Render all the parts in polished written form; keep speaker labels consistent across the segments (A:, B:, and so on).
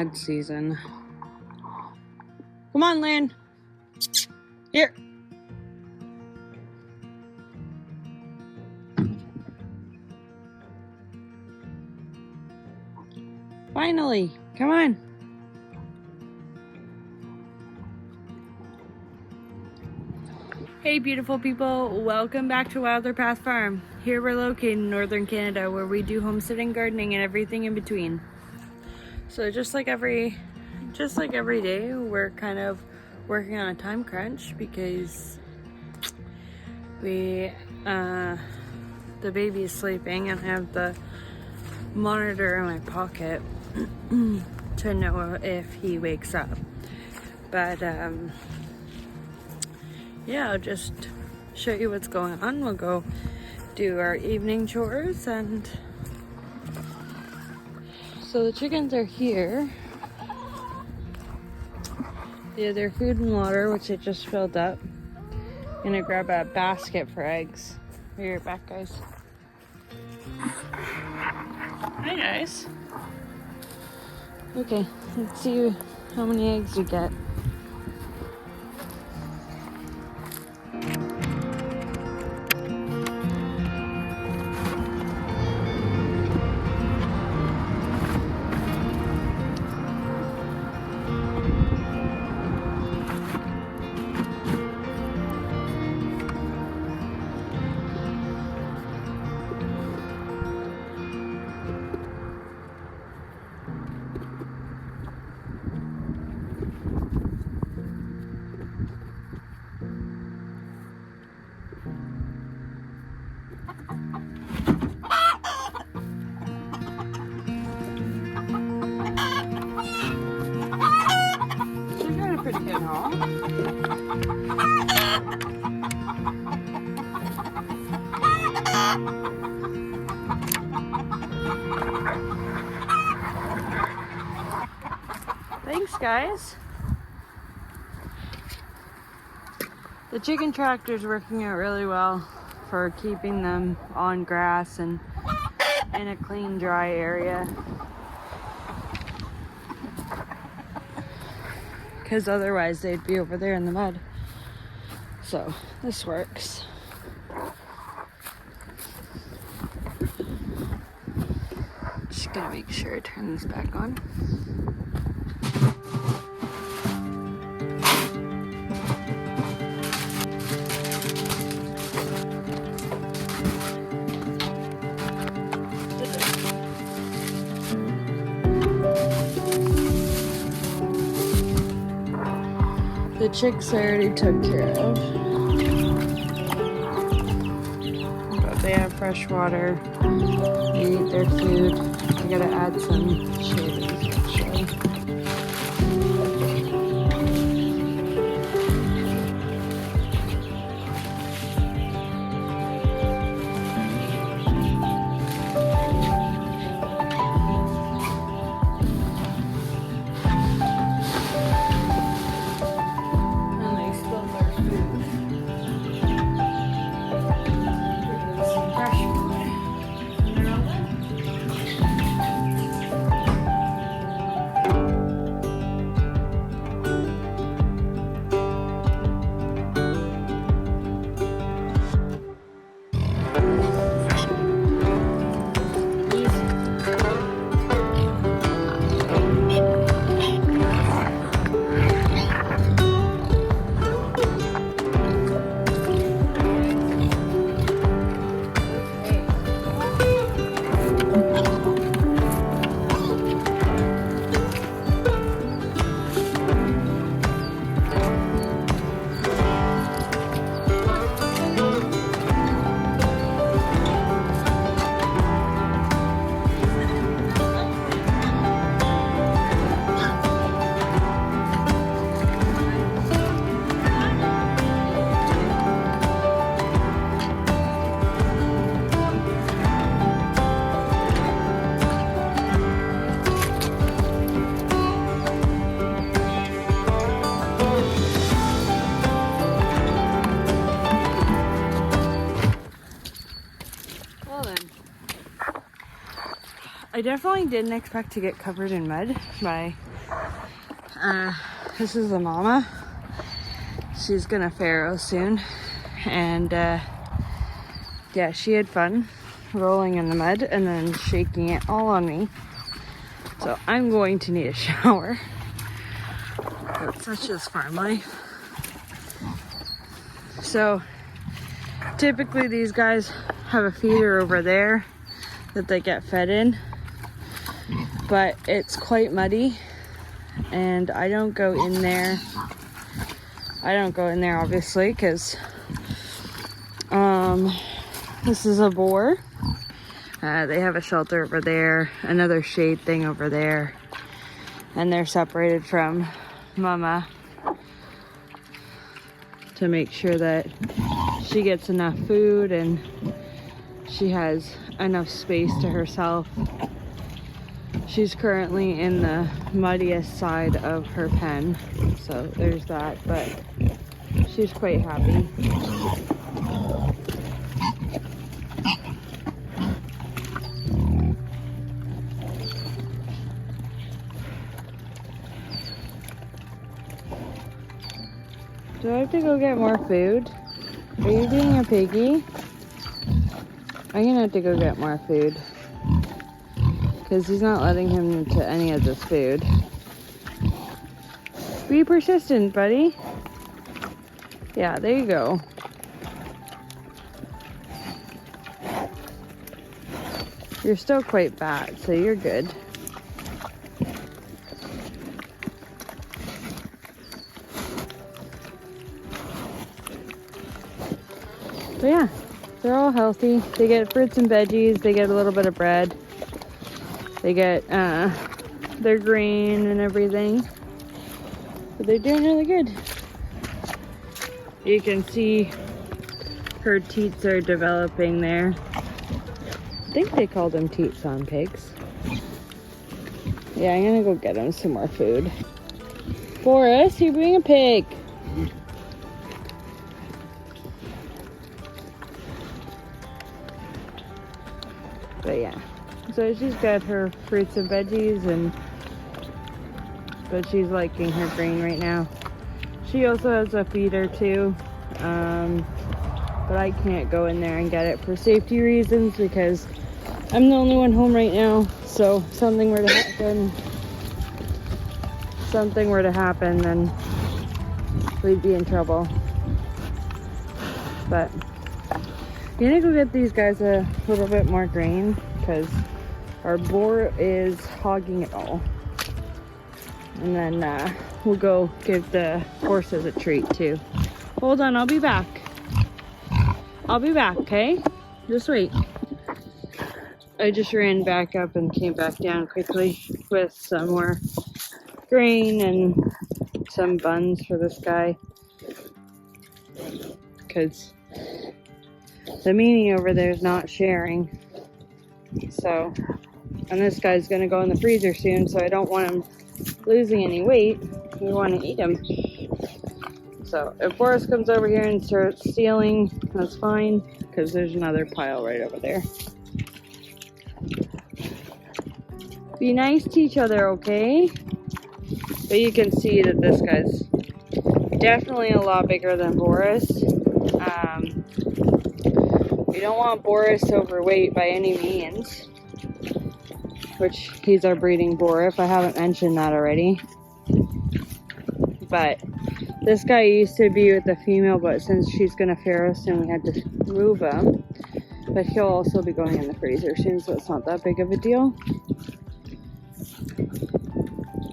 A: mud season. Come on, Lynn. Here. Finally, come on. Hey beautiful people, welcome back to Wilder Path Farm. Here we're located in northern Canada where we do homesteading, gardening, and everything in between. So just like every day, we're kind of working on a time crunch because the baby is sleeping and I have the monitor in my pocket to know if he wakes up. But yeah, I'll just show you what's going on. We'll go do our evening chores. And so the chickens are here. They have their food and water, which I just filled up. I'm gonna grab a basket for eggs. Be right back, guys. Hi guys. Okay, let's see how many eggs you get. Pretty good haul. Thanks, guys. The chicken tractor's working out really well for keeping them on grass and in a clean, dry area. Because otherwise they'd be over there in the mud. So this works. Just gonna make sure I turn this back on. The chicks I already took care of, but they have fresh water, they eat their food. I gotta add some shavings actually. I definitely didn't expect to get covered in mud by This is the mama. She's gonna farrow soon. And yeah, she had fun rolling in the mud and then shaking it all on me. So I'm going to need a shower. But such is farm life. So typically these guys have a feeder over there that they get fed in, but it's quite muddy and I don't go in there. Obviously because this is a boar. They have a shelter over there, another shade thing over there, and they're separated from mama to make sure that she gets enough food and she has enough space to herself. She's currently in the muddiest side of her pen, so there's that, but she's quite happy. Do I have to go get more food? Are you being a piggy? I'm gonna have to go get more food because he's not letting him into any of this food. Be persistent, buddy. Yeah, there you go. You're still quite fat, so you're good. But yeah, they're all healthy. They get fruits and veggies. They get a little bit of bread. They get their grain and everything. But they're doing really good. You can see her teats are developing there. I think they call them teats on pigs. Yeah, I'm gonna go get them some more food. Forrest, you're being a pig. But yeah, so she's got her fruits and veggies, but she's liking her grain right now. She also has a feeder too, but I can't go in there and get it for safety reasons because I'm the only one home right now. So if something were to happen, then we'd be in trouble. But I'm gonna go get these guys a little bit more grain because our boar is hogging it all. And then we'll go give the horses a treat too. Hold on, I'll be back. I'll be back, okay? Just wait. I just ran back up and came back down quickly with some more grain and some buns for this guy. Because the meanie over there is not sharing. So, and this guy's gonna go in the freezer soon, so I don't want him losing any weight. We want to eat him. So if Boris comes over here and starts stealing, that's fine, because there's another pile right over there. Be nice to each other, okay? But you can see that this guy's definitely a lot bigger than Boris. We don't want Boris overweight by any means, which he's our breeding boar, if I haven't mentioned that already. But this guy used to be with the female, but since she's gonna farrow soon, we had to move him. But he'll also be going in the freezer soon, so it's not that big of a deal.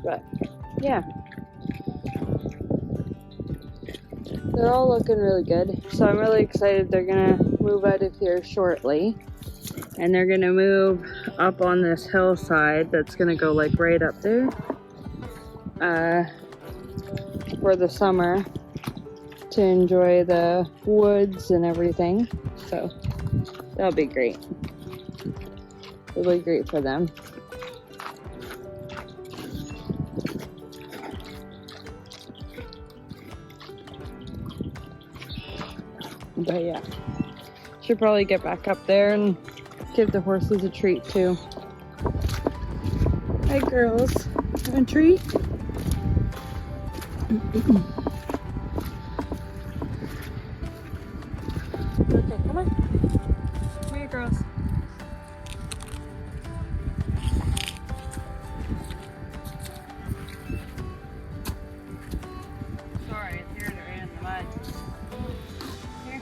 A: But yeah, they're all looking really good. So I'm really excited. They're gonna move out of here shortly, and they're gonna move up on this hillside that's gonna go like right up there for the summer to enjoy the woods and everything. So that'll be great. It'll be great for them. But yeah, should probably get back up there and give the horses a treat too. Hi girls, want a treat? Okay, come on. Come here, girls. Sorry, it's here they're in the mud. Here.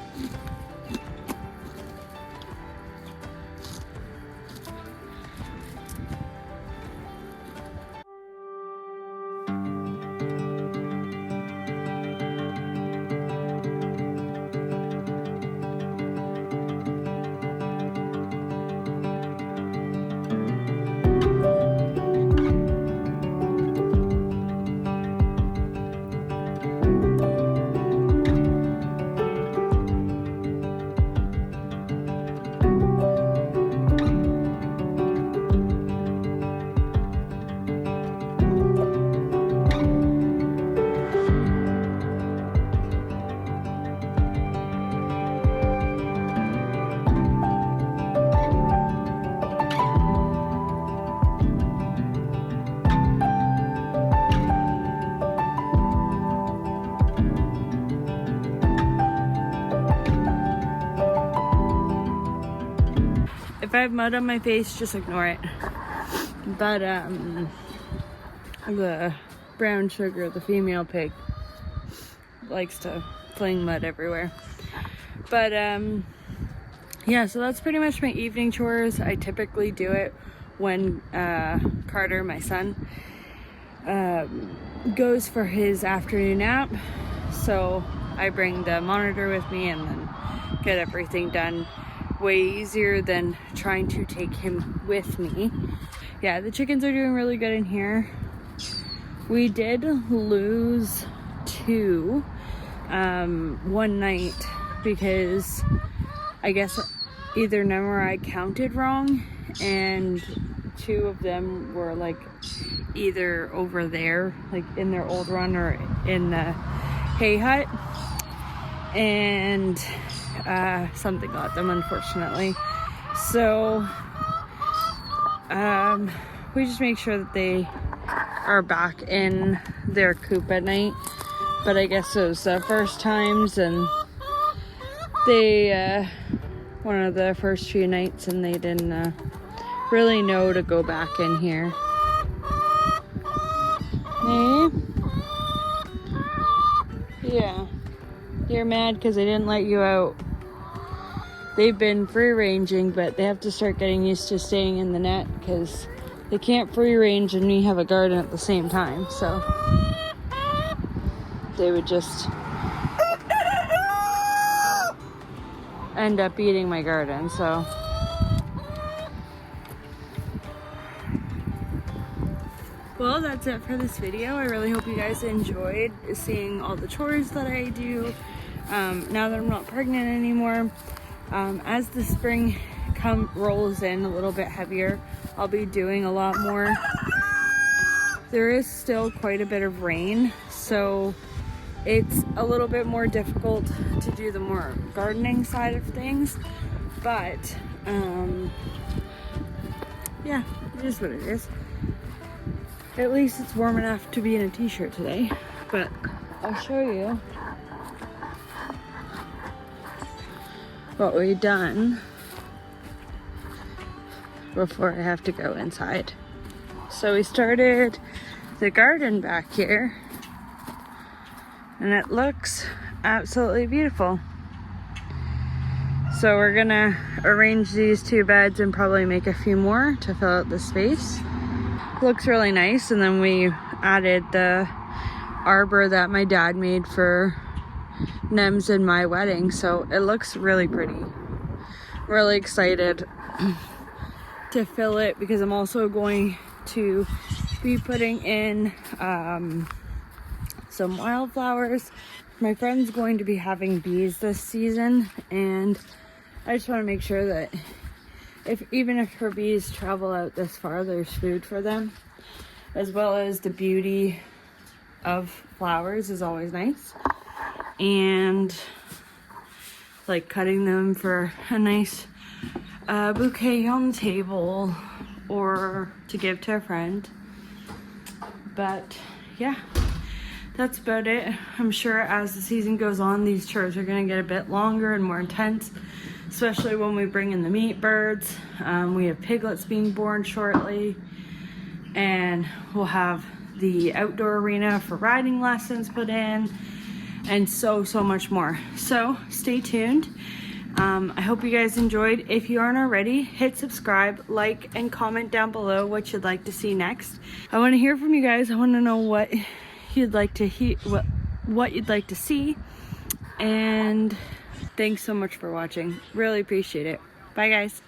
A: If I have mud on my face, just ignore it. But the brown sugar, the female pig, likes to fling mud everywhere. But yeah, so that's pretty much my evening chores. I typically do it when Carter, my son, goes for his afternoon nap. So I bring the monitor with me and then get everything done. Way easier than trying to take him with me. Yeah, the chickens are doing really good in here. We did lose 2 one night because I guess either Nem or I counted wrong, and 2 of them were like either over there, like in their old run, or in the hay hut, and something got them, unfortunately. So we just make sure that they are back in their coop at night. But I guess it was the first times, and they one of the first few nights, and they didn't really know to go back in here. Hey? Yeah, you're mad because I didn't let you out. They've been free ranging, but they have to start getting used to staying in the net because they can't free range and we have a garden at the same time. So they would just end up eating my garden. So well, that's it for this video. I really hope you guys enjoyed seeing all the chores that I do now that I'm not pregnant anymore. As the spring rolls in a little bit heavier, I'll be doing a lot more. There is still quite a bit of rain, so it's a little bit more difficult to do the more gardening side of things, but yeah, it is what it is. At least it's warm enough to be in a t-shirt today, but I'll show you what we've done before I have to go inside. So we started the garden back here, and it looks absolutely beautiful. So we're gonna arrange these 2 beds and probably make a few more to fill out the space. Looks really nice. And then we added the arbor that my dad made for Nem's and my wedding, so it looks really pretty. Really excited to fill it because I'm also going to be putting in some wildflowers. My friend's going to be having bees this season, and I just want to make sure that even if her bees travel out this far, there's food for them, as well as the beauty of flowers is always nice. And like cutting them for a nice bouquet on the table or to give to a friend. But yeah, that's about it. I'm sure as the season goes on, these chores are gonna get a bit longer and more intense, especially when we bring in the meat birds. We have piglets being born shortly, and we'll have the outdoor arena for riding lessons put in, and so much more. So stay tuned. I hope you guys enjoyed. If you aren't already, hit subscribe, like, and comment down below what you'd like to see next. I want to hear from you guys. I want to know what you'd like to hear, what you'd like to see. And thanks so much for watching. Really appreciate it. Bye guys.